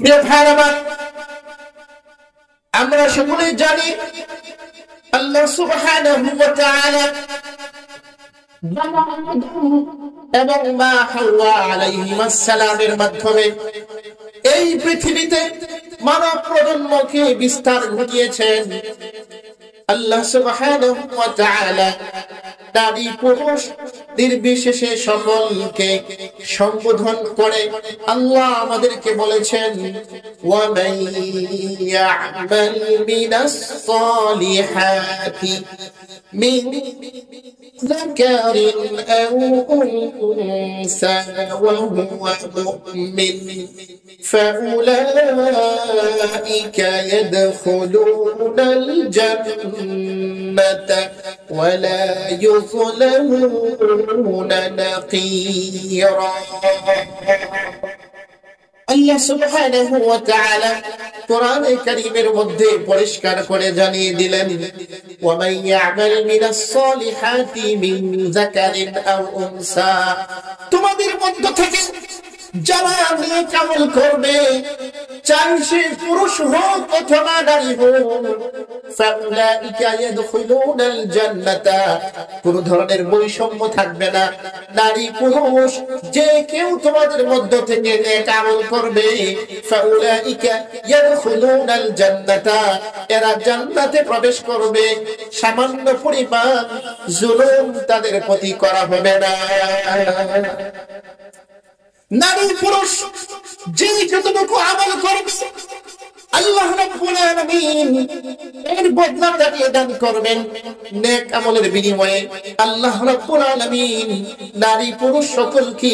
প্রিয় ভাইরা আমার, আমরা সকলে জানি আল্লাহ সুবহানাহু ওয়া তাআলা এবং মা হাওয়া আলাইহিস সালামের মাধ্যমে এই পৃথিবীতে মানব প্রজন্মকে বিস্তার ঘটিয়েছেন। আল্লাহ সুবহানাহু ওয়া তাআলা নারী পুরুষ নির্বিশেষে সকলকে সম্বোধন করে আল্লাহ আমাদেরকে বলেছেন, ওয়া মান ইয়া'মাল মিনাস সালিহাতি মিন যাকারিন আও উনসা ওয়া হুয়া মুমিন ফাউলাইকা ইয়াদখুলুনাল জান্নাতা ওয়া লা يظلمون نقيرا। আল্লাহ সুবহানাহু ওয়া তাআলা কোরআনে কারীমের মধ্যে পরিষ্কার করে জানিয়ে দিলেন, ওয়া মান ইয়া'মাল মিনাস সালিহাতি মিন যাকারিন আও উনসা, তোমাদের মধ্য থেকে যারা নেক আমল করবে, চাই সে পুরুষ হোক অথবা নারী হোক, ফাউলাইকা ইয়াদখুলুনাল জান্নাতা, কোন ধরনের বৈষম্য থাকবে না। নারী পুরুষ যে কেউ তোমাদের মধ্য থেকে নেক আমল করবে, ফাউলাইকা ইয়াদখুলুনাল জান্নাতা, এরা জান্নাতে প্রবেশ করবে। সামান্য পরিমাণ জুলুম তাদের প্রতি করা হবে না। নারী পুরুষ যে যতটুকু আমল করবে আল্লাহ রাব্বুল আলামিন এর বদলা তাকে দান করবেন। নেক আমলের বিনিময়ে আল্লাহ রাব্বুল আলামিন নারী পুরুষ সকলকে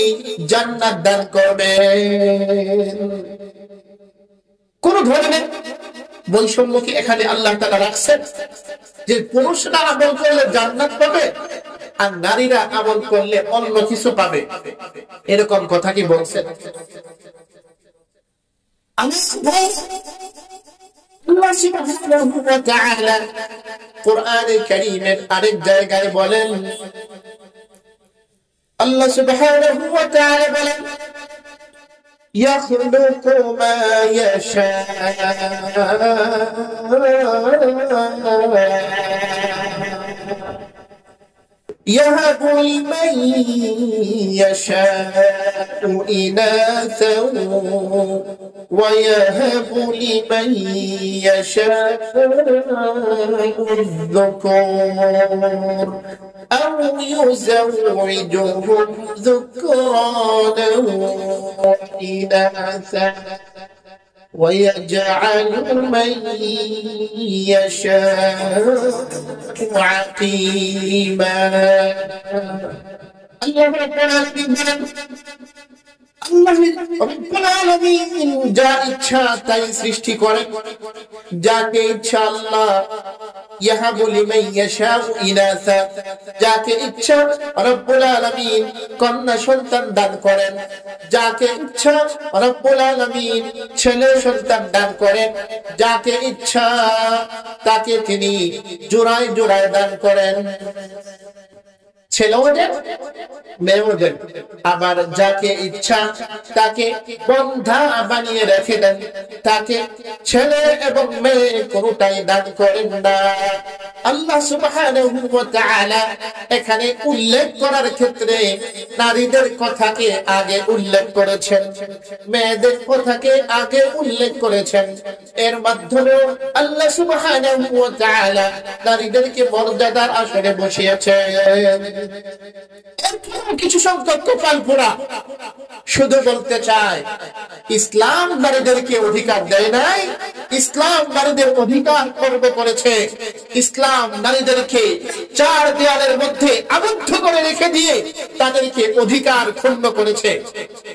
জান্নাত দান করবেন। কোন ধরনের বৈষম্য কি এখানে আল্লাহ তাআলা রাখছেন যে পুরুষরা আমল করলে জান্নাত পাবে আর নারীরা আমল করলে অন্য কিছু পাবে? এরকম কথা কি বলছেন? আল্লাহ সুবহানাহু ওয়া তাআলা কোরআনে কারীমের আরেক জায়গায় বলেন, আল্লাহ সুবহানাহু ওয়া তাআলা বলেন, ইয়াখলুকু মা ইয়াশা يهب لمن يشاء إناثا ويهب لمن يشاء الذكور أو يزوجهم ذكرانا وإناثا ويجعل من يشاء عقيما। الله رب العالمين যা ইচ্ছা তাই সৃষ্টি করেন, যাকে ইচ্ছা আল্লাহ ইয়াহাবু লিমান ইয়াশাউ ইনাসা, যাকে ইচ্ছা রব্বুল আলামিন কন্যা সন্তান দান করেন, যাকে ইচ্ছা রব্বুল আলামিন ছেলে সন্তান দান করেন, যাকে ইচ্ছা তাকে তিনি জোড়ায় জোড়ায় দান করেন, ছেলেও দেন মেয়েও দেন। আবার যাকে ইচ্ছা তাকে বন্ধা বানিয়ে রেখে দেন, তাকে ছেলে এবং মেয়ে কোনটাই দান করেন না। আল্লাহ সুবহানাহু ওয়া তাআলা এখানে উল্লেখ করার ক্ষেত্রে নারীদের কথাকে আগে উল্লেখ করেছেন, মেয়েদের কথাকে আগে উল্লেখ করেছেন। এর মাধ্যমে আল্লাহ সুবহানাহু ওয়া তাআলা নারীদেরকে মর্যাদার আসনে বসিয়েছেন। কিছু সংখ্যক কপালপোড়া শুধু বলতে চায় ইসলাম নারীদেরকে অধিকার দেয় নাই, ইসলাম নারীদের অধিকার খর্ব করেছে, ইসলাম নারীদেরকে চার দেয়ালের মধ্যে আবদ্ধ করে রেখে দিয়ে তাদেরকে অধিকার খর্ব করেছে।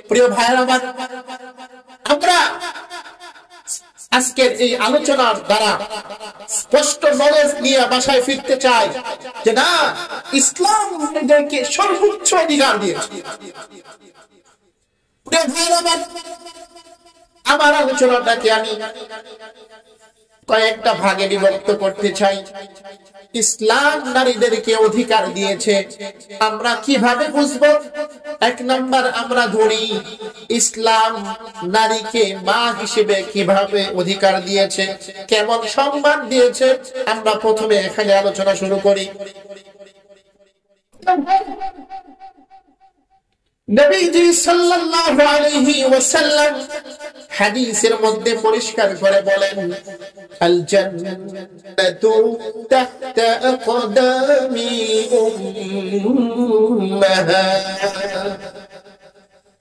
প্রিয় ভাইরা আমার, আমরা আজকের এই আলোচনার দ্বারা স্পষ্ট নলেজ নিয়ে বাসায় ফিরতে চাই যে না, ইসলাম নারীদেরকে সর্বোচ্চ অধিকার দিয়েছে। আমার আমার আলোচনাটাকে আমি কয়েকটা ভাগে বিভক্ত করতে চাই। ইসলাম নারীদেরকে অধিকার দিয়েছে। আমরা কিভাবে বুঝবো? এক নাম্বার, আমরা ধরি ইসলাম নারীকে মা হিসেবে কিভাবে অধিকার দিয়েছে, কেমন সম্মান দিয়েছে, আমরা প্রথমে এখানে আলোচনা শুরু করি। নবীজি সাল্লাল্লাহু আলাইহি ওয়াসাল্লাম হাদিসের মধ্যে পরিষ্কার করে বলেন, আল জান্নাতু তাহতা আকদামি উম্মাহাত,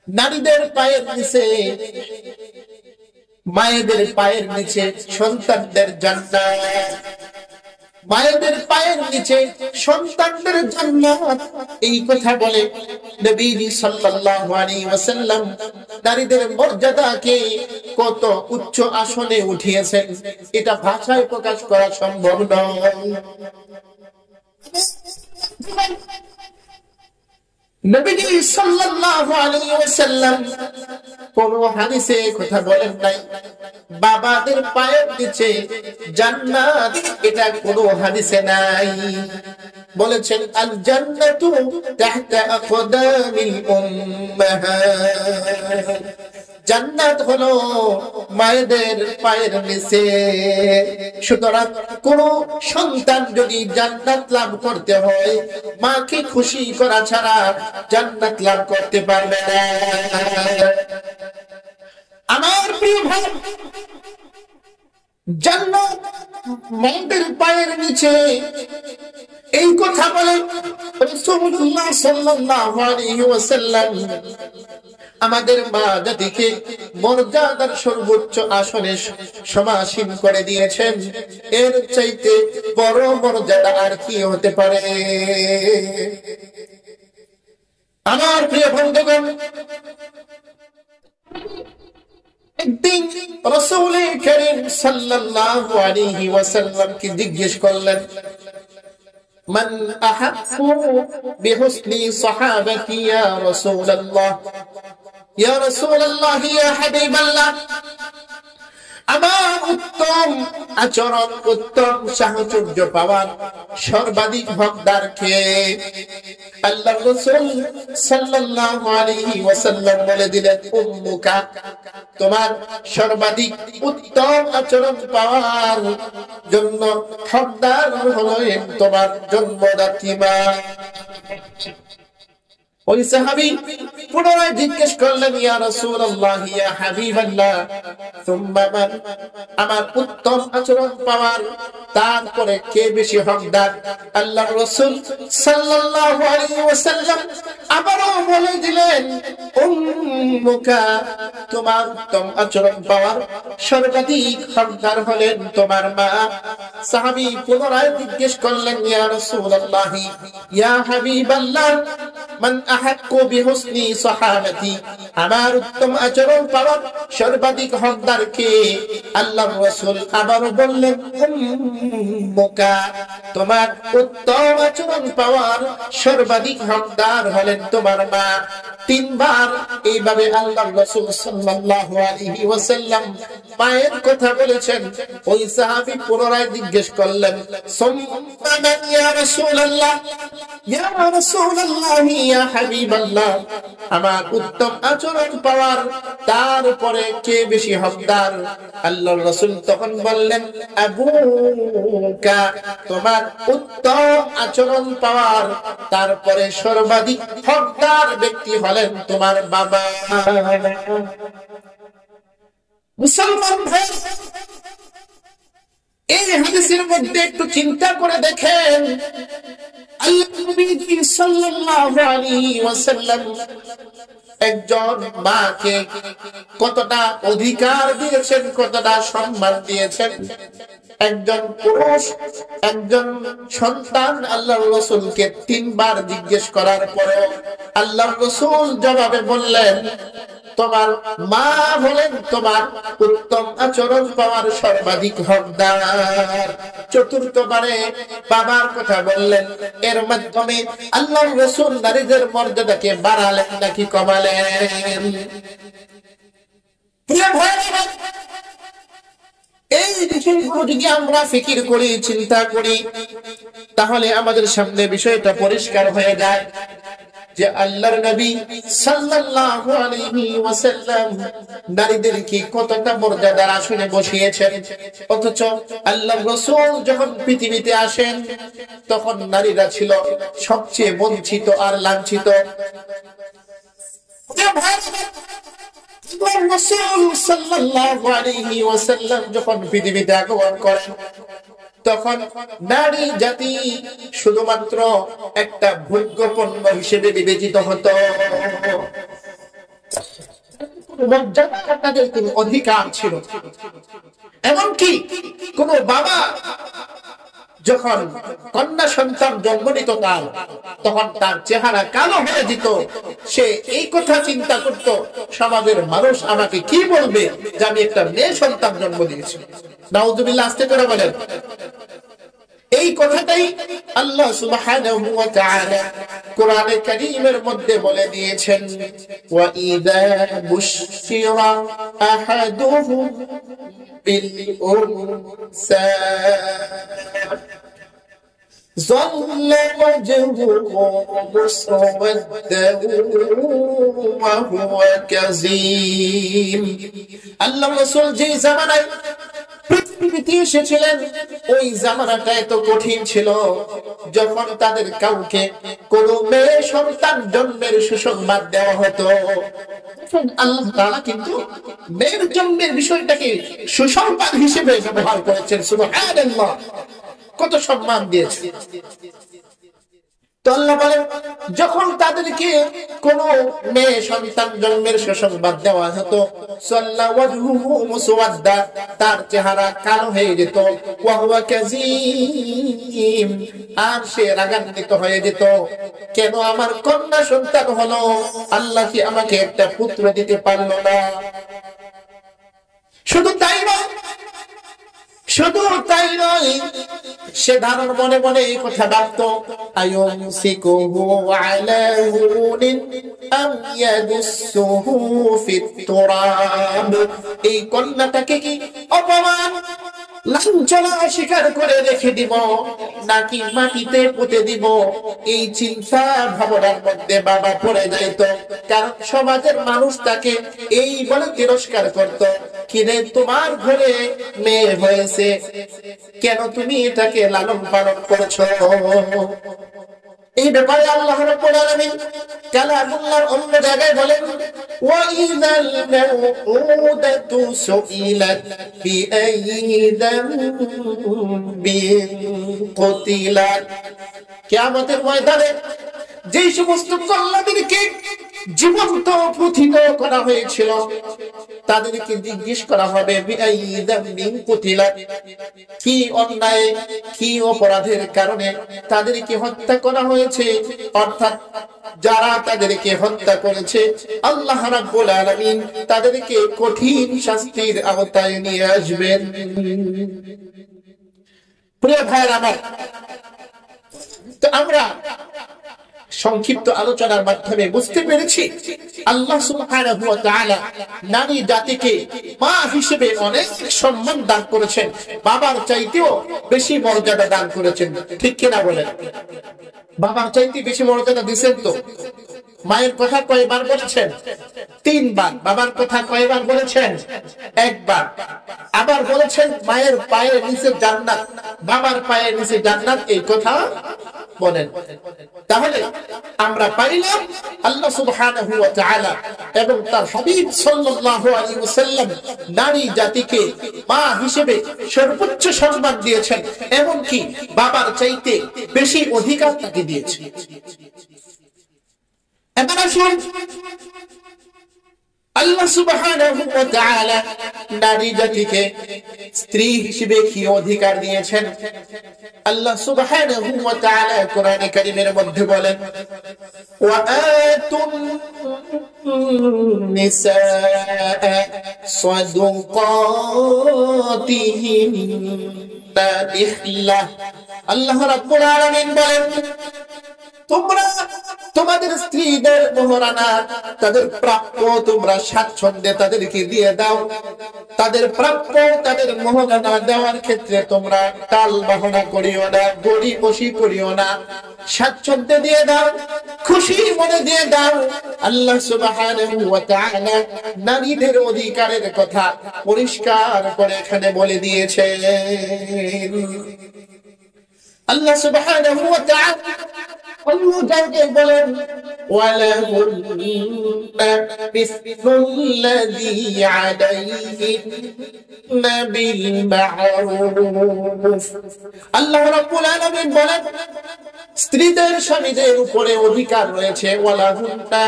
নারীদের পায়ের নিচে, মায়েদের পায়ের নিচে সন্তানদের জান্নাত, মায়েদের পায়ের নিচে সন্তানদের জান্নাত। এই কথা বলে নবীজি সাল্লাল্লাহু আলাইহি ওয়াসাল্লাম নারীদের মর্যাদাকে কত উচ্চ আসনে উঠিয়েছেন, এটা ভাষায় প্রকাশ করা সম্ভব নয়। নবীজি সাল্লাল্লাহু আলাইহি ওয়াসাল্লাম কোন হাদিসে কথা বলেন নাই বাবাদের পায়ের নিচে জান্নাত, এটা কোন হাদিসে নাই। বলেছেন আল জান্নাতু তাহতা আকদামিল উম্মাহাত, জান্নাত হলো মায়েদের পায়ের নিচে। সুতরাং কোন সন্তান যদি জান্নাত লাভ করতে হয়, মাকে খুশি করা ছাড়া জান্নাত লাভ করতে পারবে না। আমার প্রিয় ভাই, জান্নাত মায়েদের পায়ের নিচে, এই কথা বলে রাসূলুল্লাহ সাল্লাল্লাহু আলাইহি ওয়াসাল্লাম আমাদের মা জাতিকে মর্যাদার সর্বোচ্চ আসনে সমাসীন করে দিয়েছেন। এর চাইতে বড় মর্যাদা আর কি হতে পারে? আমার প্রিয় বন্ধুগণ, একদিন রাসূল করিম সাল্লাল্লাহু আলাইহি ওয়াসাল্লাম কে জিজ্ঞেস করলেন, মান আহাক্কু বিহুসনি সাহাবাতি ইয়া রাসূলুল্লাহ, ইয়া রাসূলুল্লাহ, ইয়া হাবিবাল্লাহ, আমার উত্তম আচরণ, উত্তম সাহচর্য পাওয়ার সর্বাধিক হকদার কে? আল্লাহর রাসূল সাল্লাল্লাহু আলাইহি ওয়াসাল্লাম বলে দিলেন, উম্মুকা, তোমার সর্বাধিক উত্তম আচরণ পাওয়ার জন্য হকদার হলেন তোমার জন্মদাত্রী মা। ওই সাহাবী পুনরায় জিজ্ঞেস করলেন, ইয়া রাসূলুল্লাহ, ইয়া হাবিবাল্লাহ, সুম্মা মান, আমার উত্তম আচরণ পাওয়ার তারপরে কে বেশি হকদার? আল্লাহর রাসূল সাল্লাল্লাহু আলাইহি ওয়াসাল্লাম আবারও বলে দিলেন, উম্মুকা, তোমার উত্তম আচরণ পাওয়ার সর্বাধিক হকদার হলেন তোমার মা। সাহাবী পুনরায় জিজ্ঞেস করলেন, ইয়া রাসূলুল্লাহ, ইয়া হাবিবাল্লাহ, মান আহাক্কু বিহুসনি সাহাবাতি, আমার উত্তম আচরণ পাওয়ার সর্বাধিক হকদার কে? আল্লাহর রাসূল আবার বললেন, উম্মুকা, তোমার উত্তম আচরণ পাওয়ার সর্বাধিক হকদার হলেন তোমার মা। তিনবার এইভাবে আল্লাহর রাসূল সাল্লাল্লাহু আলাইহি ওয়াসাল্লাম মায়ের কথা বলেছেন। ওই সাহাবী পুনরায় জিজ্ঞেস করলেন, সুম্মা মান ইয়া রাসূলুল্লাহ, ইয়া রাসূলুল্লাহ, ইয়া হাবিবাল্লাহ, আমার উত্তম আচরণ পাওয়ার তারপরে কে বেশি হকদার? আল্লাহর রাসূল তখন বললেন, আবুকা, তোমার উত্তম আচরণ পাওয়ার তারপরে সর্বাধিক হকদার ব্যক্তি হলেন তোমার বাবা। মুসলমান ভাই, এই হাদিসের মধ্যে একটু চিন্তা করে দেখেন, আল্লাহর নবী সাল্লাল্লাহু আলাইহি ওয়াসাল্লাম একজন মাকে কতটা অধিকার দিয়েছেন, কতটা সম্মান দিয়েছেন। একজন পুরুষ, একজন সন্তান আল্লাহর রাসূলকে তিনবার জিজ্ঞেস করার পরে আল্লাহর রাসূল জবাবে বললেন, তোমার মা হলেন তোমার উত্তম আচরণ পাওয়ার সর্বাধিক হকদার। চতুর্থবারে বাবার কথা বললেন। এর মাধ্যমে আল্লাহর রাসূল নারীদের মর্যাদাকে বাড়ালেন নাকি কমালেন? এই বিষয়গুলো যদি আমরা ফিকির করি, চিন্তা করি, তাহলে আমাদের সামনে বিষয়টা পরিষ্কার হয়ে যায় যে আল্লাহর নবী সাল্লাল্লাহু আলাইহি ওয়াসাল্লাম নারীদেরকে কতটা মর্যাদার আসনে বসিয়েছেন, অথচ আল্লাহর রাসূল যখন পৃথিবীতে আসেন তখন নারীরা ছিল সবচেয়ে বঞ্চিত আর লাঞ্ছিত। রাসূল সাল্লাল্লাহু আলাইহি ওয়াসাল্লাম যখন পৃথিবীতে আগমন করেন তখন নারী জাতি শুধুমাত্র একটা ভোগ্যপণ্য হিসেবে বিবেচিত হতো। তাদের কোনো অধিকার ছিল, এমনকি কোন বাবা যখন কন্যা সন্তান জন্ম নিত তার, তখন তার চেহারা কালো হয়ে যেত, সে এই কথা চিন্তা করত সমাজের মানুষ আমাকে কি বলবে যে আমি একটা মেয়ে সন্তান জন্ম দিয়েছি। নাউযুবিল্লাহ, আস্তে করে বলেন। এই কথাটাই আল্লাহ সুবহানাহু ওয়া তাআলা কোরআনে কারীমের মধ্যে বলে দিয়েছেন, ওয়া ইযা বুশশিরা আহাদুহুম বিল উনসা ظل وجهه مسودا وهو كظيم। আল্লাহ রাসূল যে জামানায় পৃথিবীতে এসেছিলেন ওই জামানাটা এত কঠিন ছিল, যখন তাদের কাউকে কোন মেয়ে সন্তান জন্মের সুসংবাদ দেওয়া হতো, আল্লাহ তাআলা কিন্তু মেয়ের জন্মের বিষয়টাকে সুসংবাদ হিসেবে ব্যবহার করেছেন। সুবহানাল্লাহ, কত সম্মান দিয়েছে। তো আল্লাহ বলেন, যখন তাদেরকে কোন মেয়ে সন্তান জন্মের সুসংবাদ দেওয়া হতো, সাল্লা ওয়াজহুহু মুসওয়াদ্দা, তার চেহারা কালো হয়ে যেত, ওয়া হুয়া কাযীম, আর সে রাগান্বিত হয়ে যেত, কেন আমার কন্যা সন্তান হলো, আল্লাহ কি আমাকে একটা পুত্র দিতে পারলো না? শুধু তাই নয়, সে ধারণ মনে মনে এই কথা ভাবতো, আয়ুমসিকুহু আলা হুনিন আম ইয়াদুসসুহু ফিত তুরাব, এই কন্যাটাকে কি অপমান লাঞ্ছনা স্বীকার করে রেখে দিব নাকি মাটিতে পুঁতে দিব? এই চিন্তা ভাবনার মধ্যে বাবা পড়ে যাইত, কারণ সমাজের মানুষ তাকে এই বলে তিরস্কার করত, কিরে তোমার ঘরে মেয়ে হয়েছে, কেন তুমি এটাকে লালন পালন করেছো? এই ব্যাপারে আল্লাহ রাব্বুল আলামিন কালামুল্লাহর অন্য জায়গায় বলেন, ওয়া ইযাল মাউউদাতু সুইলাত বিআইয়ি যামবিন কুতিলাত, কিয়ামতের ময়দানে যে সমস্ত কল্যাণীকে জীবন্ত প্রথিত করা হয়েছিল তাদেরকে জিজ্ঞেস করা হবে, বিআইয়ি যামবিন কুতিলাত, কি অন্যায় কি অপরাধের কারণে তাদেরকে হত্যা করা হয়েছে, অর্থাৎ যারা তাদেরকে হত্যা করেছে আল্লাহ রাব্বুল আলামিন তাদেরকে কঠিন শাস্তির আওতায় নিয়ে আসবেন। প্রিয় ভাইরা আমার, তো আমরা সংক্ষিপ্ত আলোচনার মাধ্যমে বুঝতে পেরেছি আল্লাহ সুবহানাহু ওয়া তাআলা নারী জাতিকে মা হিসেবে অনেক সম্মান দান করেছেন, বাবার চাইতেও বেশি মর্যাদা দান করেছেন, ঠিক কিনা বলেন? বাবার চাইতে বেশি মর্যাদা দিয়েছেন। তো মায়ের কথা কয়বার বলেছেন? 3 বার। বাবার কথা কয়বার বলেছেন? 1 বার। আবার বলেছেন মায়ের পায়ের নিচে জান্নাত, বাবার পায়ের নিচে জান্নাত, এই কথা বলেন। তাহলে আমরা পাইলাম আল্লাহ সুবহানাহু ওয়া তাআলা এবং তার হাবিব সাল্লাল্লাহু আলাইহি ওয়াসাল্লাম নারী জাতিকে মা হিসেবে সর্বোচ্চ সম্মান দিয়েছেন, এমনকি বাবার চাইতে বেশি অধিকার তাকে দিয়েছেন। এবার আসুন, আল্লাহ সুবহানাহু ওয়া তাআলা নারী জাতিকে স্ত্রী হিসেবে কি অধিকার দিয়েছেন? আল্লাহ সুবহানাহু ওয়া তাআলা কোরআনে কারীমের মধ্যে বলেন, ওয়া আতুন নিসা সাদুকাতিহিন্না নিহলা। আল্লাহ রাব্বুল আলামিন বলেন, তোমরা তোমাদের স্ত্রীদের মোহরানা তাদের প্রাপ্য তোমরা স্বাচ্ছন্দ্যে তাদেরকে দিয়ে দাও। তাদের প্রাপ্য তাদের মোহরানা দেওয়ার ক্ষেত্রে তোমরা টাল বাহানা করিও না, গড়িমসি করিও না, স্বাচ্ছন্দ্যে দিয়ে দাও, খুশি মনে দিয়ে দাও। আল্লাহ সুবহানাহু ওয়া তাআলা নারীদের অধিকারের কথা পরিষ্কার করে এখানে বলে দিয়েছেন। আল্লাহ সুবহানাহু ওয়া তাআলা অন্যটাকে বলেন ওয়ালাহুন্না মিসলুল্লাযী আলাইহিন্না বিল মা'রুফ। আল্লাহ রাব্বুল আলামিন বলেন স্ত্রীদের স্বামীদের উপরে অধিকার রয়েছে, ওয়ালাহুন্না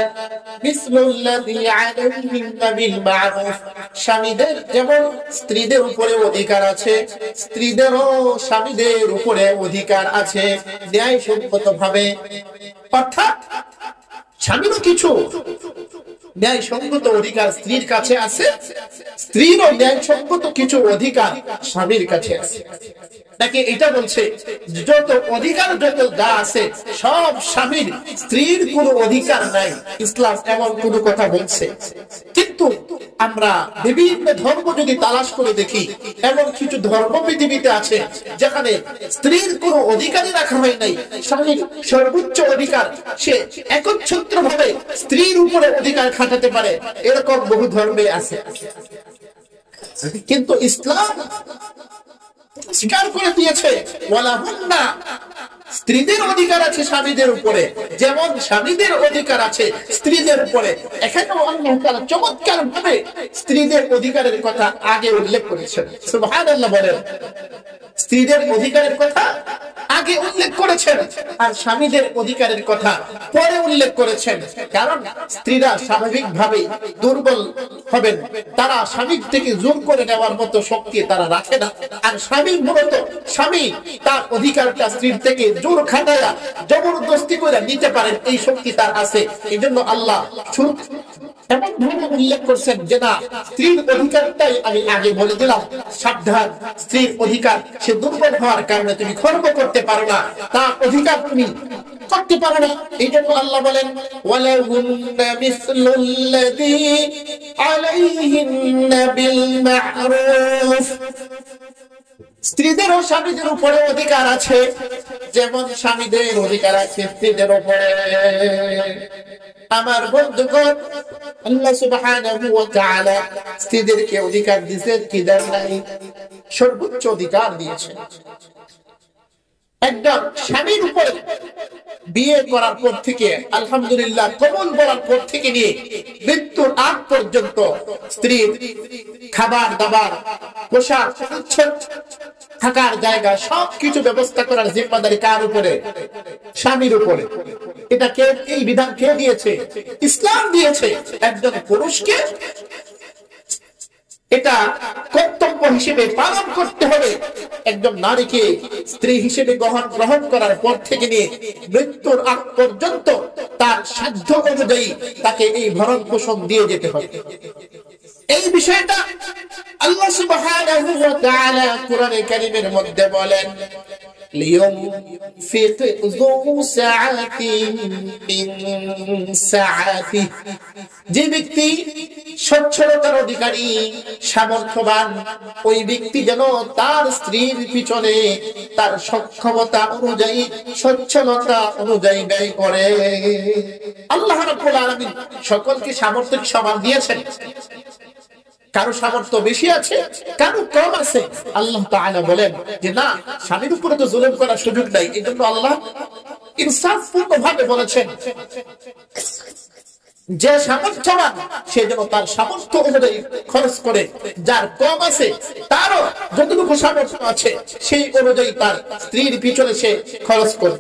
মিসলুল্লাযী আলাইহিন্না বিল মা'রুফ। স্বামীদের যেমন স্ত্রীদের উপরে অধিকার আছে, স্ত্রীদেরও স্বামীদের উপরে অধিকার আছে ন্যায়সঙ্গতভাবে। অর্থাৎ স্বামীরও কিছু ন্যায়সঙ্গত অধিকার স্ত্রীর কাছে আছে, স্ত্রীরও ন্যায়সঙ্গত কিছু অধিকার স্বামীর কাছে আছে। নাকি এটা বলছে যত অধিকার যত যা আছে সব স্বামীর, স্ত্রীর কোনো অধিকার নাই, ইসলাম এমন কোনো কথা বলছে? কিন্তু আমরা বিভিন্ন ধর্ম যদি তালাশ করে দেখি, এমন কিছু ধর্ম পৃথিবীতে আছে যেখানে স্ত্রীর কোনো অধিকারই রাখা হয় নাই, স্বামীর সর্বোচ্চ অধিকার, সে একচ্ছত্র ভাবে স্ত্রীর উপরে অধিকার খাটাতে পারে, এরকম বহু ধর্মে আছে। কিন্তু ইসলাম স্বীকার করে দিয়েছে ওয়ালাহুন্না, স্ত্রীদের অধিকার আছে স্বামীদের উপরে, যেমন স্বামীদের অধিকার আছে স্ত্রীদের উপরে। এখানেও আল্লাহ তাআলা চমৎকার ভাবে স্ত্রীদের অধিকারের কথা আগে উল্লেখ করেছেন। সুবহানাল্লাহ বলেন, স্ত্রীদের অধিকারের কথা আগে উল্লেখ করেছেন আর স্বামীদের অধিকারের কথা পরে উল্লেখ করেছেন। কারণ স্ত্রীরা স্বাভাবিকভাবে দুর্বল হবেন, তারা স্বামীর থেকে জোর করে নেওয়ার মতো শক্তি তারা রাখে না। আর স্বামী মূলত স্বামী তার অধিকারটা স্ত্রীর থেকে জোর খাটায়া জবরদস্তি করে নিতে পারেন, এই শক্তি তার আছে। এই জন্য আল্লাহ এমন ভাবে উল্লেখ করছেন যে না, স্ত্রীর অধিকারটাই আমি আগে বলে দিলাম, সাবধান, স্ত্রীর অধিকার সে দুর্বল হওয়ার কারণে তুমি খর্ব করতে পারো না, তার অধিকার তুমি করতে পারো না। এই জন্য আল্লাহ বলেন ওয়ালাহুন্না মিসলুল্লাযী আলাইহিন্না বিল মা'রুফ। স্ত্রীদেরও স্বামীদের উপরে অধিকার আছে, যেমন স্বামীদের অধিকার আছে স্ত্রীদের উপরে। আমার বন্ধুগণ, আল্লাহ সুবহানাহু ওয়া তাআলা স্ত্রীদেরকে অধিকার দিয়েছেন কি দেন নাই? সর্বোচ্চ অধিকার দিয়েছেন। একদম স্বামীর উপরে বিয়ে করার পর থেকে আলহামদুলিল্লাহ কবুল বলার পর থেকে নিয়ে মৃত্যুর আগ পর্যন্ত স্ত্রীর খাবার দাবার, পোশাক, থাকার জায়গা সবকিছু ব্যবস্থা করার জিম্মাদারি কার উপরে? স্বামীর উপরে। এটা কে, এই বিধান কে দিয়েছে? ইসলাম দিয়েছে। একজন পুরুষকে এটা কর্তব্য হিসেবে পালন করতে হবে। একজন নারীকে স্ত্রী হিসেবে গ্রহণ করার পর থেকে নিয়ে মৃত্যুর আগ পর্যন্ত তার সাধ্য অনুযায়ী তাকে এই ভরণ পোষণ দিয়ে যেতে হবে। এই বিষয়টা আল্লাহ সুবহানাহু ওয়া তাআলা কোরআনে কারীমের মধ্যে বলেন লিয়ুনফিক যু সাআতিন মিন সাআতিহি। যে ব্যক্তি সচ্ছলতার অধিকারী, সামর্থ্যবান, ওই ব্যক্তি যেন তার স্ত্রীর পিছনে তার সক্ষমতা অনুযায়ী, সচ্ছলতা অনুযায়ী ব্যয় করে। আল্লাহ রাব্বুল আলামিন সকলকে সামর্থ্য সমান দিয়েছেন। কারো সামর্থ্য বেশি আছে, কারো কম আছে। আল্লাহ তাআলা বলেন যে না, স্বামীর উপরে তো জুলুম করার সুযোগ নাই। এই জন্য আল্লাহ ইনসাফপূর্ণ ভাবে বলেছেন যে সামর্থ্যবান সে যেন তার সামর্থ্য অনুযায়ী খরচ করে, যার কম আছে তারও যতটুকু সামর্থ্য আছে সেই অনুযায়ী তার স্ত্রীর পিছনে সে খরচ করে।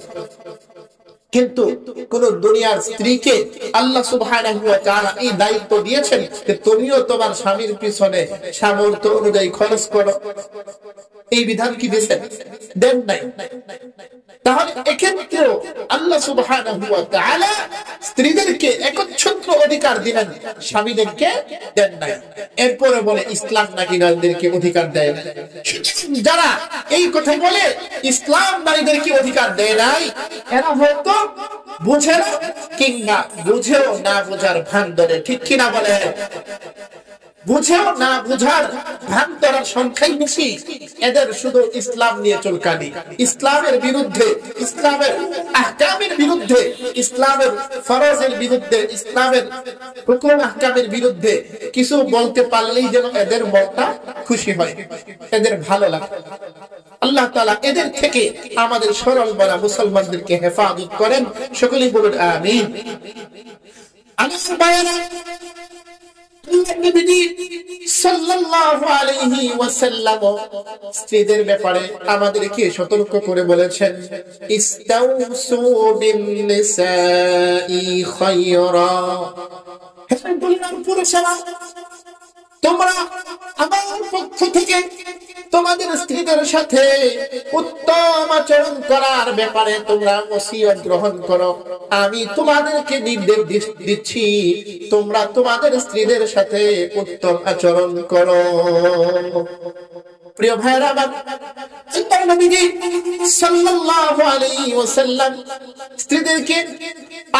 কিন্তু কোন দুনিয়ার স্ত্রীকে আল্লাহ সুবহানাহু ওয়া তাআলা এই দায়িত্ব দিয়েছেন যে তুমিও তোমার স্বামীর পিছনে সামর্থ্য অনুযায়ী খরচ করো। এই বিধান কি দিয়েছেন? দেন নাই। তাহলে এক্ষেত্রেও আল্লাহ সুবহানাহু ওয়া তাআলা স্ত্রীদেরকে একচ্ছত্র অধিকার দিলেন, স্বামীদেরকে দেন নাই। এরপরে বলে ইসলাম নাকি নারীদেরকে অধিকার দেয় না। যারা এই কথা বলে ইসলাম নারীদেরকে অধিকার দেয় নাই, এরা হয়তো বুঝে না কিংবা বুঝেও না বুঝার ভান ধরে, ঠিক কিনা বলে? বুঝেও না বুঝার ভান ধরার সংখ্যাই বেশি। এদের শুধু ইসলাম নিয়ে চুলকানি, ইসলামের বিরুদ্ধে, ইসলামের আহকামের বিরুদ্ধে, ইসলামের ফরজের বিরুদ্ধে, ইসলামের হুকুম আহকামের বিরুদ্ধে কিছু বলতে পারলেই যেন এদের মনটা খুশি হয়, এদের ভালো লাগে। আল্লাহ তাআলা এদের থেকে আমাদের সরল বলা মুসলমানদেরকে হেফাজত করেন। সকলেই বলুন আমিন। আমার ভাইয়েরা, নবীজি সাল্লাল্লাহু আলাইহি ওয়াসাল্লাম স্ত্রীদের ব্যাপারে আমাদেরকে সতর্ক করে বলেছেন, ইস্তাউসু বিন নিসাই খায়রা। হে পুরুষেরা, তোমরা আমার পক্ষ থেকে তোমাদের স্ত্রীদের সাথে উত্তম আচরণ করার ব্যাপারে তোমরা ওসিয়ত গ্রহণ করো। আমি তোমাদেরকে নির্দেশ দিচ্ছি, তোমরা তোমাদের স্ত্রীদের সাথে উত্তম আচরণ করো। প্রিয় ভাইরা আমার, নবীজি সাল্লাল্লাহু আলাইহি ওয়াসাল্লাম স্ত্রীদেরকে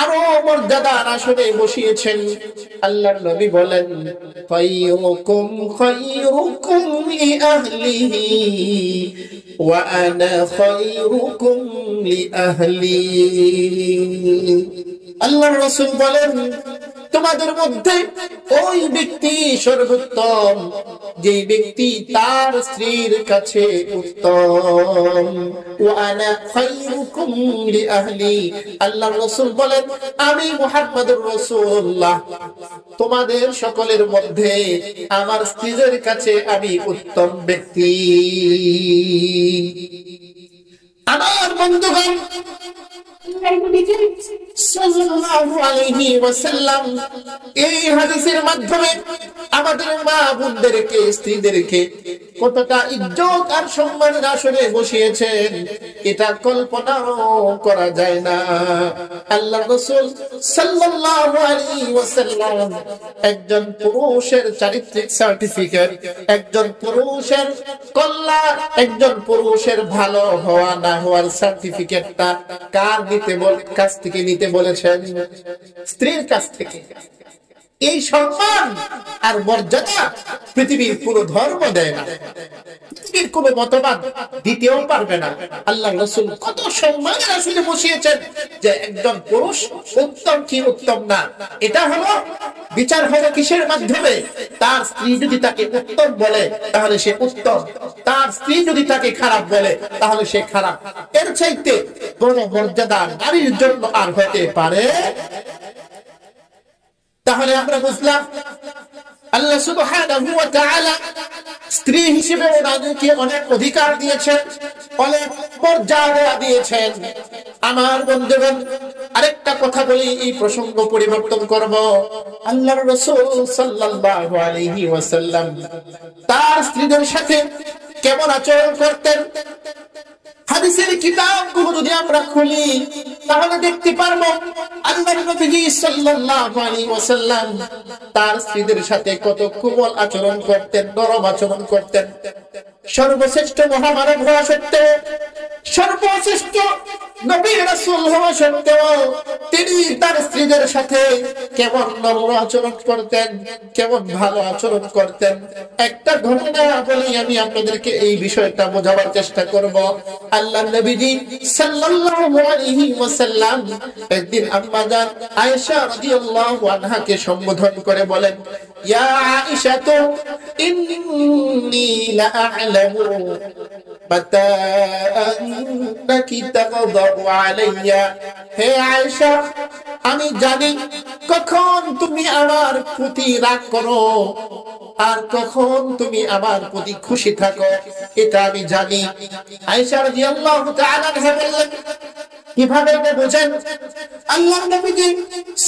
আরো মর্যাদার আসনে বসিয়েছেন। আল্লাহর নবী বলেন, খায়রুকুম খায়রুকুম লিআহলিহি ওয়া আনা খায়রুকুম লিআহলি। আল্লাহর রাসূল বলেন, তোমাদের মধ্যে ওই ব্যক্তি সর্বোত্তম যে ব্যক্তি তার স্ত্রীর কাছে উত্তম। ওয়া আনা খায়রুকুম লিআহলি। আল্লাহর রাসূল বলেন, আমি মুহাম্মদুর রাসূলুল্লাহ তোমাদের সকলের মধ্যে আমার স্ত্রীদের কাছে আমি উত্তম ব্যক্তি। আমার বন্ধুগণ, সাল্লাল্লাহু আলাইহি ওয়াসাল্লাম এই হাদিসের মাধ্যমে আমাদের মা বোনদেরকে, স্ত্রীদেরকে কতটা ইজ্জত আর সম্মানের আসনে বসিয়েছেন, এটা কল্পনাও করা যায় না। আল্লাহর রাসূল সাল্লাল্লাহু আলাইহি ওয়াসাল্লাম একজন পুরুষের চারিত্রিক সার্টিফিকেট, একজন পুরুষের কল্যাণ, একজন পুরুষের ভালো হওয়া না হওয়ার সার্টিফিকেটটা কার কাছ থেকে নিতে বলেছেন? স্ত্রীর কাছ থেকে। এই সম্মান আর মর্যাদা পৃথিবীর কোন ধর্ম দেয় না, পৃথিবীর কোন মতবাদ দিতেও পারবে না। আল্লাহ রাসূল কত সম্মানের আসলে বসিয়েছেন যে একজন পুরুষ উত্তম কি উত্তম না, এটা হলো বিচার হবে কিসের মাধ্যমে? তার স্ত্রী যদি তাকে উত্তম বলে তাহলে সে উত্তম, তার স্ত্রী যদি তাকে খারাপ বলে তাহলে সে খারাপ। এর চাইতে বড় মর্যাদা নারীর জন্য আর হতে পারে? তাহলে আমরা বুঝলাম আল্লাহ সুবহানাহু ওয়া তাআলা স্ত্রী হিসেবে ওনাদেরকে অনেক অধিকার দিয়েছেন, অনেক মর্যাদা দিয়েছেন। আমার বন্ধুগণ, আরেকটা কথা বলি, এই প্রসঙ্গ পরিবর্তন করব। আল্লাহর রাসূল সাল্লাল্লাহু আলাইহি ওয়াসাল্লাম তার স্ত্রীদের সাথে কেমন আচরণ করতেন? হাদিসের কিতাবগুলো যদি আমরা খুলি তাহলে দেখতে পারবো আল্লাহর নবী সাল্লাল্লাহু আলাইহি ওয়াসাল্লাম তার স্ত্রীদের সাথে কত কোমল আচরণ করতেন, নরম আচরণ করতেন। সর্বশ্রেষ্ঠ মহামানব হওয়া সত্ত্বেও, সর্বশ্রেষ্ঠ নবী রাসূল হওয়া সত্ত্বেও তিনি তার স্ত্রীদের সাথে কেমন নরম আচরণ করতেন, কেমন ভালো আচরণ করতেন। একটা ঘটনা বলি, আমি আপনাদেরকে এই বিষয়টা বোঝাবার চেষ্টা করব। আল্লাহর নবীজি সাল্লাল্লাহু আলাইহি ওয়াসাল্লাম একদিন আম্মা জান আয়েশা রাদিয়াল্লাহু আনহাকে সম্বোধন করে বলেন, ইয়া আয়েশা তো ইন্নী লা আ'লামু মাতা আন্নাকি তাগদাবু আলাইয়া। হে আয়েশা, আমি জানি কখন তুমি আমার প্রতি রাগ করো আর কখন তুমি আমার প্রতি খুশি থাকো, এটা আমি জানি। আয়েশা রাদিয়াল্লাহু তাআলা বললেন, কিভাবে বোঝেন? আল্লাহর নবী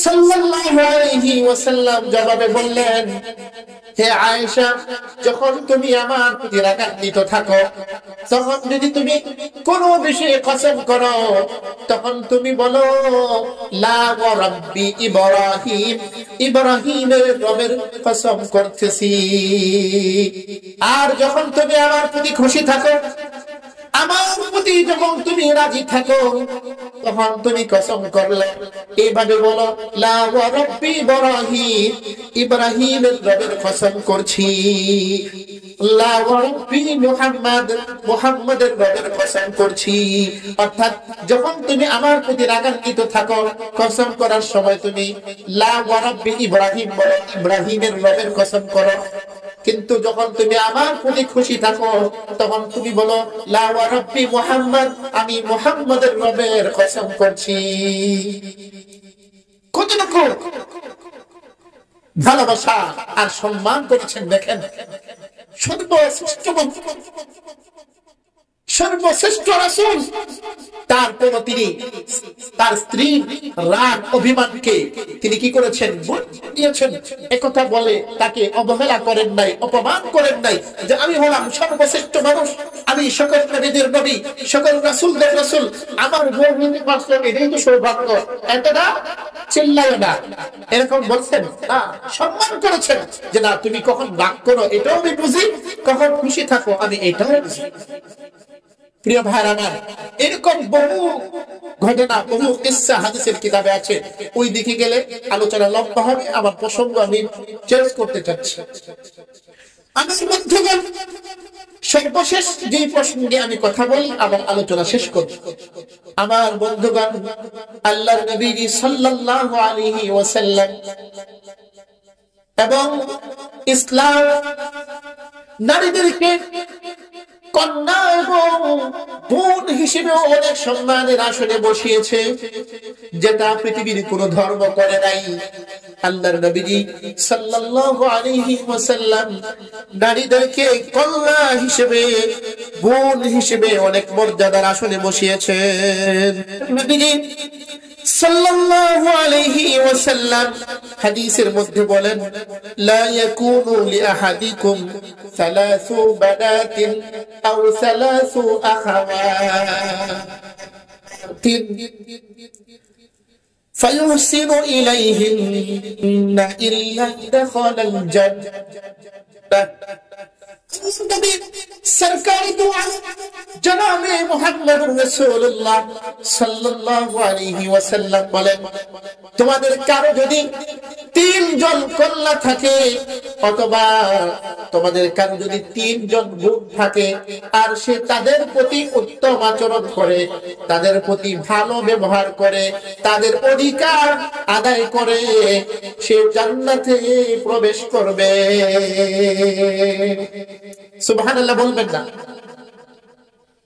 সাল্লাল্লাহু আলাইহি ওয়াসাল্লাম জবাবে বললেন, হে আয়েশা, যখন তুমি আমার প্রতি রাগান্বিত থাকো, তখন যদি তুমি কোনো বিষয়ে কসম করো, তখন তুমি বলো লা ওয়া রাব্বি ইব্রাহিম, ইব্রাহিমের রবের কসম করতেছি। আর যখন তুমি আমার প্রতি খুশি থাকো, আমার প্রতি যখন তুমি রাজি থাকো, তখন তুমি কসম করলে এইভাবে বলো, লা ওয়া রাব্বি ইব্রাহিম, ইব্রাহিমের রবের কসম করছি। লা ওয়া রাব্বি মুহাম্মদ, মুহাম্মাদের রবের কসম করছি। অর্থাৎ যখন তুমি আমার প্রতি রাগান্বিত থাকো, কসম করার সময় তুমি লা ওয়া রাব্বি ইব্রাহিম বলো, ইব্রাহিমের রবের কসম করো। কিন্তু যখন তুমি আমার প্রতি খুশি থাকো, তখন তুমি বলো লা ওয়া রাব্বি মুহাম্মদ, আমি মুহাম্মাদের রবের কসম করছি। কতটুকু ভালোবাসা আর সম্মান করেছেন দেখেন। সর্বশ্রেষ্ঠ রাসূল, তারপর তিনি তার স্ত্রী রাগ অভিমানকে তিনি কি করেছেন, দিয়েছেন। একথা বলে তাকে অবহেলা করেন নাই, অপমান করেন নাই, যে আমি হলাম সর্বশ্রেষ্ঠ মানুষ, আমি সকল নবীদের নবী, সকল রাসূলদের রাসূল, আমার বউকে পাশে এটাই তো সৌভাগ্য, এতটা চিল্লায় না, এরকম বলছেন না। সম্মান করেছেন যে না, তুমি কখন রাগ করো এটাও আমি বুঝি, কখন খুশি থাকো আমি এটাও বুঝি। প্রিয় ভাইরা আমার, এরকম বহু ঘটনা, বহু কিসসা হাদিসের কিতাবে আছে। ওই দিকে গেলে আলোচনা লম্বা হবে, আমার প্রসঙ্গ আমি চেঞ্জ করতে চাচ্ছি। আমার বন্ধুগণ, সর্বশেষ যে প্রসঙ্গে আমি কথা বলি আমার আলোচনা শেষ করব। আমার বন্ধুগণ, আল্লাহর নবী সাল্লাল্লাহু আলাইহি ওয়াসাল্লাম এবং ইসলাম নারীদেরকে কন্যা এবং বোন হিসেবে অনেক সম্মানের আসনে বসিয়েছে, যেটা পৃথিবীর কোন ধর্ম করে নাই। আল্লাহর নবী সাল্লাল্লাহু আলাইহি ওয়াসাল্লাম নারীদেরকে কন্যা হিসেবে, বোন হিসেবে অনেক মর্যাদার আসনে বসিয়েছেন। নবীজি সাল্লাল্লাহু আলাইহি ওয়াসাল্লাম হাদিসের মধ্যে বলেন, লা ইয়াকুনু লিআহাদিকুম সালাসু বানাতিন আও সালাসু আখাওয়াতিন ফায়ুহসিনু ইলাইহিন্না ইল্লা দাখালাল জান্নাহ। সরকারি দোয়া জনাবে মুহাম্মদুর রাসূলুল্লাহ সাল্লাল্লাহু আলাইহি ওয়াসাল্লাম বলেন, তোমাদের কারো যদি 3 জন কন্যা থাকে, অথবা তোমাদের কারো যদি 3 জন বোন থাকে, আর সে তাদের প্রতি উত্তম আচরণ করে, তাদের প্রতি ভালো ব্যবহার করে, তাদের অধিকার আদায় করে, সে জান্নাতে প্রবেশ করবে। সুবহানাল্লাহ বলবেন না?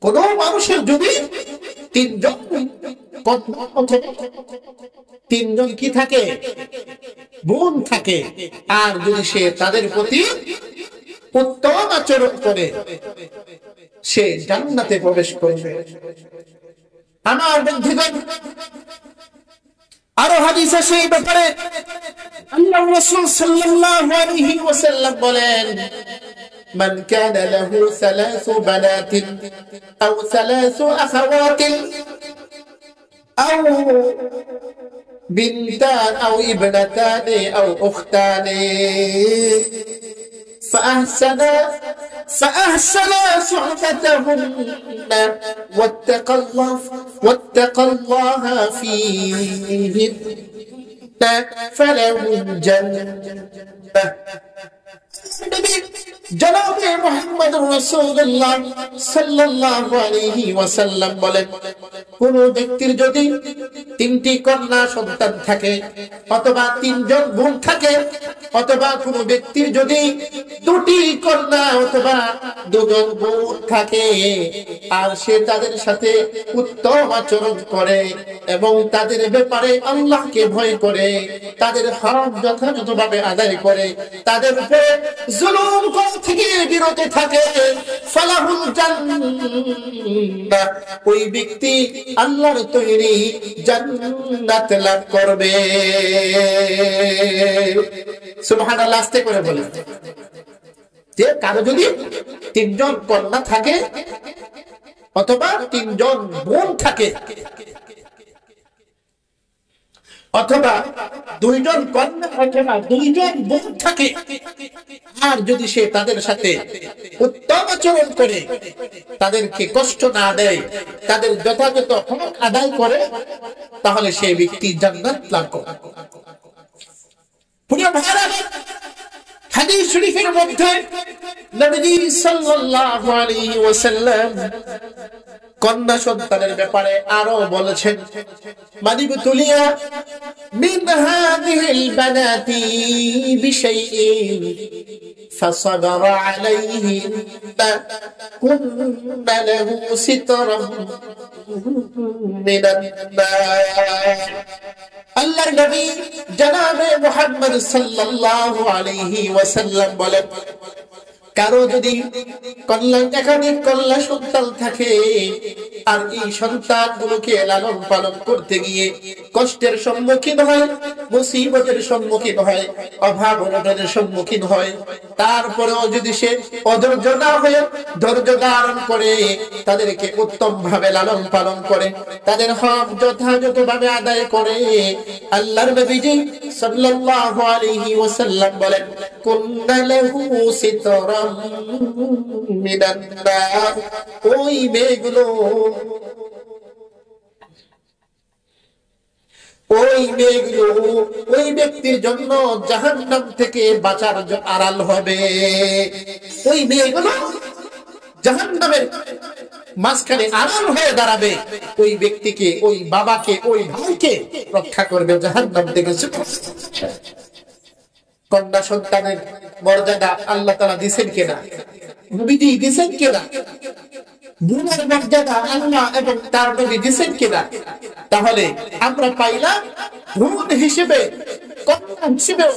কোন মানুষের যদি 3 জন কি থাকে, বোন থাকে, আর যদি সে তাদের প্রতি উত্তম আচরণ করে, সে জান্নাতে প্রবেশ করবে। আমার বন্ধুগণ, আরো হাদিস আছে এই ব্যাপারে। আল্লাহর রাসূল সাল্লাল্লাহু আলাইহি ওয়াসাল্লাম বলেন, من كان له 3 بنات أو 3 أخوات أو بنتان أو ابنتان أو أختان فأحسن صحبتهن واتقى الله فيهن فله الجنة। জনাবে মুহাম্মদুর রাসূলুল্লাহ সাল্লাল্লাহু আলাইহি ওয়াসাল্লাম বলেন, কোন ব্যক্তির যদি 3টি কন্যা সন্তান থাকে, অথবা 3 জন বোন থাকে, অথবা কোন ব্যক্তির যদি 2টি কন্যা অথবা 2 জন বোন থাকে, আর সে তাদের সাথে উত্তম আচরণ করে এবং তাদের ব্যাপারে আল্লাহকে ভয় করে, তাদের হক যথাযথভাবে আদায় করে, তাদের উপরে জুলুম থেকে বিরত থাকে, ফালাহুল জান্নাহ, ওই ব্যক্তি আল্লাহর তৈরি জান্নাত লাভ করবে। সুবহানাল্লাহ, আস্তে করে বলেন। যে কারো যদি 3 জন কন্যা থাকে, অথবা 3 জন বোন থাকে, অথবা দুইজন কন্যা থাকে না, দুইজন বোন থাকে, আর যদি সে তাদের সাথে উত্তম আচরণ করে, তাদেরকে কষ্ট না দেয়, তাদের যথাযথ হক আদায় করে, তাহলে সেই ব্যক্তি জান্নাত লাভ করে। প্রিয় ভাইরা, হাদিস শরীফের মধ্যে নবী সাল্লাল্লাহু আলাইহি ওয়াসাল্লাম কন্যা সন্তানের ব্যাপারে আরো বলেছেন, মানিবতুলিয়া মিন হাযিহিল বানাতি বিশাইইন ফাসাবারা আলাইহি কুন্না লাহু সিতরাম মিনান নার। আল্লাহর নবী জনাবে মুহাম্মদ সাল্লাল্লাহু আলাইহি ওয়াসাল্লাম বলেন, কারো যদি একাধিক কন্যা সন্তান থাকে, আর এই সন্তানগুলোকে লালন পালন করতে গিয়ে কষ্টের সম্মুখীন হয়, মুসিবতের সম্মুখীন হয়, অভাব অনটনের সম্মুখীন হয়, তারপরেও যদি সে অধৈর্য না হয়ে ধৈর্য ধারণ করে তাদেরকে উত্তম ভাবে লালন পালন করে, তাদের হক যথাযথভাবে আদায় করে, আল্লাহর নবীজি সাল্লাল্লাহু আলাইহি ওয়াসাল্লাম বলেন, কুন্না লাহু সিতরাম মিনান নার। ওই মেয়েগুলো ওই ব্যক্তির জন্য জাহান্নাম থেকে বাঁচার আড়াল হবে। ওই মেয়েগুলো জাহান্নামের মাঝখানে আড়াল হয়ে দাঁড়াবে, ওই ব্যক্তিকে, ওই বাবাকে, ওই ভাইকে রক্ষা করবে জাহান্নাম থেকে। কন্যা সন্তানের মর্যাদা আল্লাহ তাআলা দিয়েছেন কিনা? নবীজি দিয়েছেন কিনা? বোনের মর্যাদা আল্লাহ এবং তার নবী দিয়েছেন কিনা? তাহলে আমরা পাইলাম বোন হিসেবে, কন্যা হিসেবে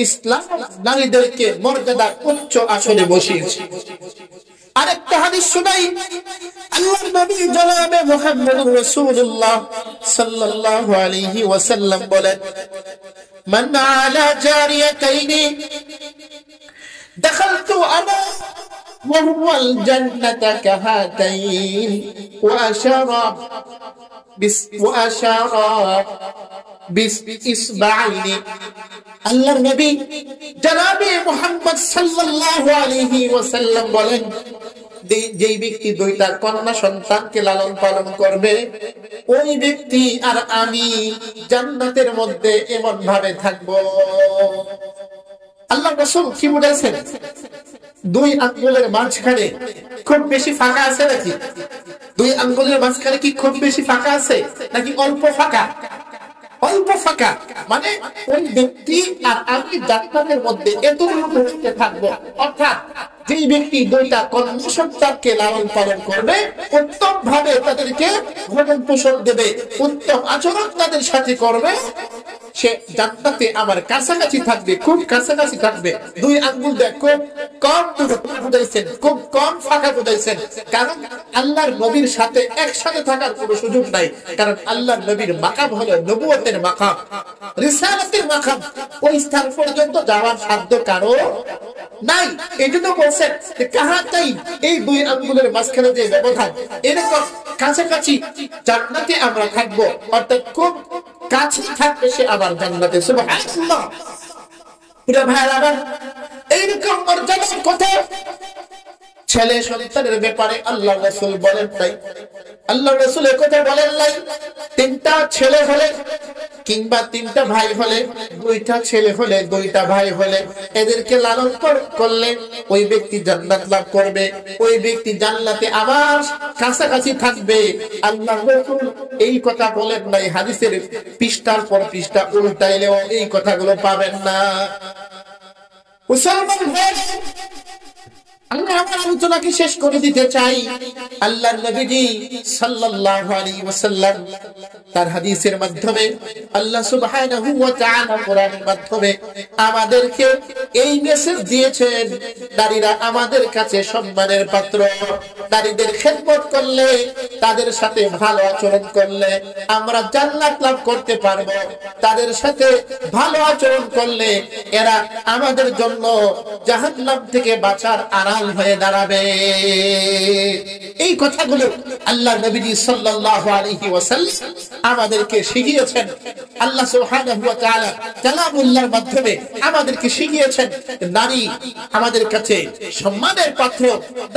ইসলাম নারীদেরকে মর্যাদা উচ্চ আসনে বসিয়েছে। আরেকটা হাদিস শুনাই, আল্লাহর নবী জনাবে মুহাম্মদুর রাসূলুল্লাহ সাল্লাল্লাহু আলাইহি ওয়াসাল্লাম বলেন, মান আলা জারিয়াতাইনি দাখালতু আনা ওয়া হুয়াল জান্নাতা কাহাতাইন ওয়া আশারা বিসবাইনি। আল্লাহর নবী জনাবে মুহাম্মদ সাল্লাল্লাহু আলাইহি ওয়াসাল্লাম বলেন, যেই ব্যক্তি দুইটা কন্যা সন্তানকে লালন পালন করবে, ওই ব্যক্তি আর আমি জান্নাতের মধ্যে এমন ভাবে থাকবো। আল্লাহ রাসূল কি বলেছেন? দুই আঙ্গুলের মাঝখানে খুব বেশি ফাঁকা আছে নাকি? দুই আঙ্গুলের মাঝখানে কি খুব বেশি ফাঁকা আছে নাকি অল্প ফাঁকা? অল্প ফাঁকা। মানে ওই ব্যক্তি আর আমি জান্নাতের মধ্যে এতটুকু থাকবো। অর্থাৎ যেই ব্যক্তি দুইটা কন্যা সন্তানকে লালন পালন করবে, উত্তম ভাবে তাদেরকে ভরণ পোষণ দেবে, উত্তম আচরণ তাদের সাথে করবে, সে জান্নাতে আমার কাছাকাছি থাকবে, খুব কাছাকাছি থাকবে। দুই আঙ্গুল দিয়ে খুব কম বুঝাইছেন, খুব কম ফাঁকা বুঝাইছেন, কারণ আল্লাহর নবীর সাথে একসাথে থাকার কোনো সুযোগ নাই। কারণ আল্লাহর নবীর মাকাম হলো নবুয়তের মাকাম, রিসালাতের মাকাম। ওই স্থান পর্যন্ত যাওয়ার সাধ্য কারো নাই। এই জন্য বলছেন কাহাতাই, এই দুই আঙ্গুলের মাঝখানে যে ব্যবধান, এরকম কাছাকাছি জান্নাতে আমরা থাকবো। অর্থাৎ খুব কাছে থাকবে সে আবার জান্নাতে। সুবহানাল্লাহ। পুরো ভাইরা, এইরকম মর্যাদার কথা ছেলে সন্তানের ব্যাপারে আল্লাহ রাসূল বলেন নাই। আল্লাহ রাসূল এই কথা বলেন নাই, তিনটা ছেলে হলে কিংবা তিনটা ভাই হলে, দুইটা ছেলে হলে, দুইটা ভাই হলে, এদেরকে লালন করলে ওই ব্যক্তি জান্নাত লাভ করবে, ওই ব্যক্তি জান্নাতে আবার কাছাকাছি থাকবে। আল্লাহ রাসূল এই কথা বলেন নাই। হাদিসের পৃষ্ঠার পর পৃষ্ঠা উল্টাইলেও এই কথাগুলো পাবেন না। মুসলমান ভাই, আমি আমার আলোচনাকে শেষ করে দিতে চাই। আল্লাহর নবীজি সাল্লাল্লাহু আলাইহি ওয়াসাল্লাম তার হাদিসের মাধ্যমে, আল্লাহ সুবহানাহু ওয়া তাআলা কোরআনের মাধ্যমে আমাদেরকে এই মেসেজ দিয়েছেন, নারীরা আমাদের কাছে সম্মানের পাত্র। নারীদের খেদমত করলে, তাদের সাথে ভালো আচরণ করলে আমরা জান্নাত লাভ করতে পারবো। তাদের সাথে ভালো আচরণ করলে এরা আমাদের জন্য জাহান্নাম থেকে বাঁচার আড়াল হয়ে দাঁড়াবে। এই কথাগুলো আল্লাহ নবী সাল্লাল্লাহু আলাইহি ওয়াসাল্লাম আমাদেরকে শিখিয়েছেন, আল্লাহ সুবহানাহু ওয়া তাআলা কালামুল্লাহর মাধ্যমে আমাদেরকে শিখিয়েছেন নারী আমাদের কাছে সম্মানের পাত্র,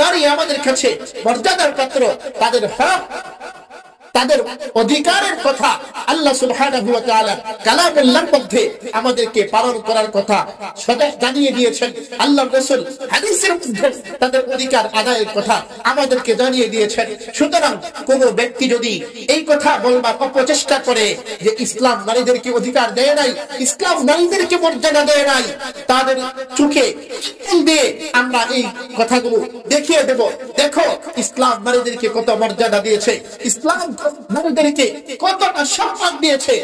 নারী আমাদের কাছে মর্যাদার পাত্র, তাদের হক, তাদের অধিকারের কথা আল্লাহ সুবহানাহু ওয়া তাআলা কালামুল্লাহর মধ্যে আমাদেরকে পালন করার কথা সদা জানিয়ে দিয়েছেন। আল্লাহর রাসূল হাদিসের মধ্যে তাদের অধিকার আদায়ের কথা আমাদেরকে জানিয়ে দিয়েছেন। সুতরাং কোন ব্যক্তি যদি এই কথা বলবার অপচেষ্টা করে যে ইসলাম নারীদেরকে অধিকার দেয় নাই, ইসলাম নারীদেরকে মর্যাদা দেয় নাই, তাদের চোখে আঙুল দিয়ে আমরা এই কথাগুলো দেখিয়ে দেব, দেখো ইসলাম নারীদেরকে কত মর্যাদা দিয়েছে, ইসলাম নারীদেরকে কতটা সম্মান দিয়েছে।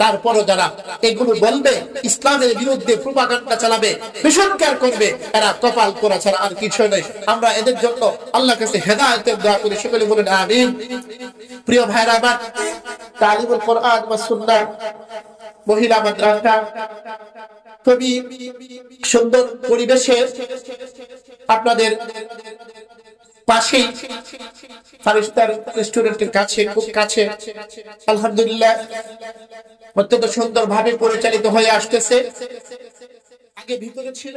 তারপরও যারা এগুলো বলবে, ইসলামের বিরুদ্ধে প্রোপাগান্ডা চালাবে, বিসংকার করবে, এরা কপাল পোড়া ছাড়া আর কিছু নেই। আমরা এদের জন্য আল্লাহর কাছে হেদায়েতের দোয়া করি, সকলে বলেন আমিন। প্রিয় ভাইরা আমার, তালিমুল কোরআন ওয়াস সুন্নাহ মহিলা মাদ্রাসা খুবই সুন্দর পরিবেশে আপনাদের পাশে ফারিস্তার রেস্টুরেন্টের কাছে, খুব কাছে, আলহামদুলিল্লাহ অত্যন্ত সুন্দর ভাবে পরিচালিত হয়ে আসতেছে। আগে ভিতরে ছিল